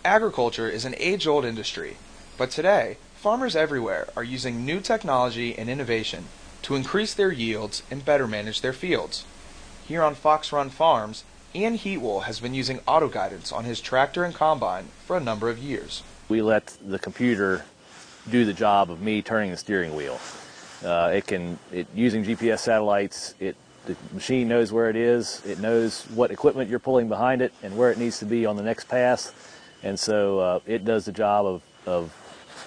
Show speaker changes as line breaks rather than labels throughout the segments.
Agriculture is an age-old industry, but today, farmers everywhere are using new technology and innovation to increase their yields and better manage their fields. Here on Fox Run Farms, Ian Heatwell has been using auto guidance on his tractor and combine for a number of years.
We let the computer do the job of me turning the steering wheel. Using GPS satellites, the machine knows where it is, it knows what equipment you're pulling behind it and where it needs to be on the next pass, and so it does the job of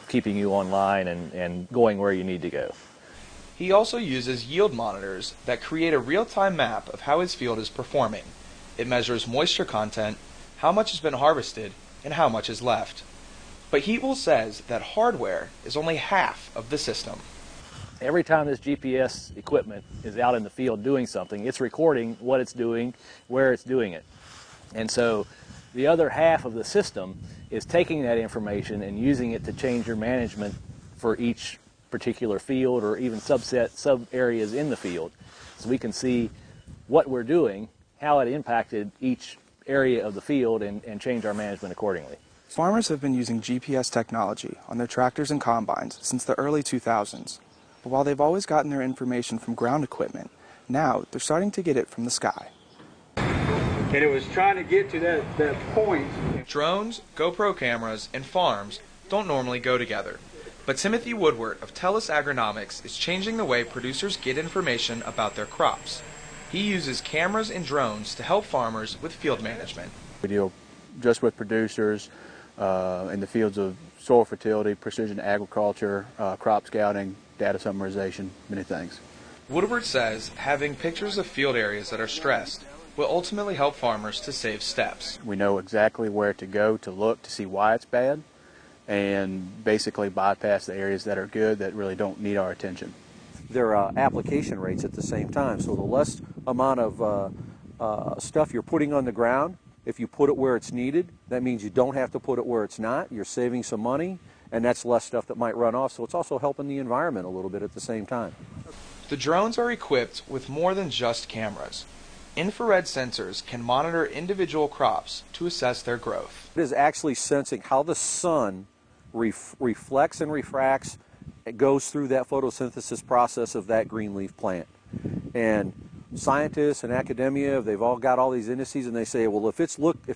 keeping you online and going where you need to go.
He also uses yield monitors that create a real-time map of how his field is performing. It measures moisture content, how much has been harvested, and how much is left. But Heatwell says that hardware is only half of the system.
Every time this GPS equipment is out in the field doing something, it's recording what it's doing, where it's doing it. And so the other half of the system is taking that information and using it to change your management for each particular field or even sub areas in the field. So we can see what we're doing, how it impacted each area of the field, and change our management accordingly.
Farmers have been using GPS technology on their tractors and combines since the early 2000s. But while they've always gotten their information from ground equipment, now they're starting to get it from the sky.
And it was trying to get to that point.
Drones, GoPro cameras, and farms don't normally go together. But Timothy Woodward of TELUS Agronomics is changing the way producers get information about their crops. He uses cameras and drones to help farmers with field management.
We deal just with producers in the fields of soil fertility, precision agriculture, crop scouting, data summarization, many things.
Woodward says having pictures of field areas that are stressed will ultimately help farmers to save steps.
We know exactly where to go to look to see why it's bad and basically bypass the areas that are good that really don't need our attention.
Their application rates at the same time, so the less amount of stuff you're putting on the ground, if you put it where it's needed, that means you don't have to put it where it's not. You're saving some money, and that's less stuff that might run off, so it's also helping the environment a little bit at the same time.
The drones are equipped with more than just cameras. Infrared sensors can monitor individual crops to assess their growth.
It is actually sensing how the sun reflects and refracts. It goes through that photosynthesis process of that green leaf plant. And scientists and academia, they've all got all these indices, and they say, well, if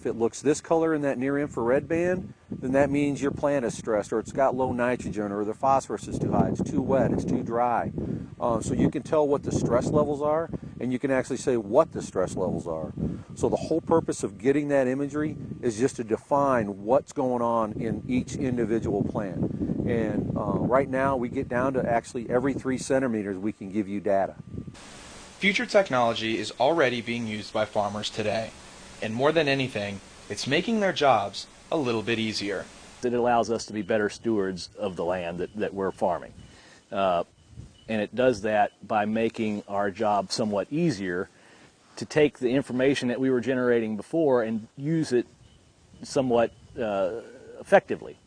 it looks this color in that near infrared band, then that means your plant is stressed, or it's got low nitrogen, or the phosphorus is too high, it's too wet, it's too dry. So you can tell what the stress levels are, and you can actually say what the stress levels are. So the whole purpose of getting that imagery is just to define what's going on in each individual plant. And right now we get down to actually every 3 centimeters we can give you data.
Future technology is already being used by farmers today, and more than anything, it's making their jobs a little bit easier.
It allows us to be better stewards of the land that we're farming. And it does that by making our job somewhat easier to take the information that we were generating before and use it somewhat effectively.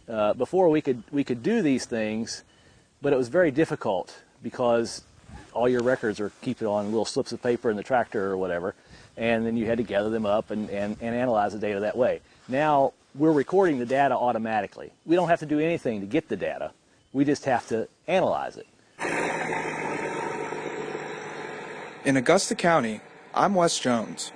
Before we could do these things, but it was very difficult because all your records are kept on little slips of paper in the tractor or whatever, and then you had to gather them up and analyze the data that way. Now we're recording the data automatically. We don't have to do anything to get the data. We just have to analyze it.
In Augusta County, I'm Wes Jones.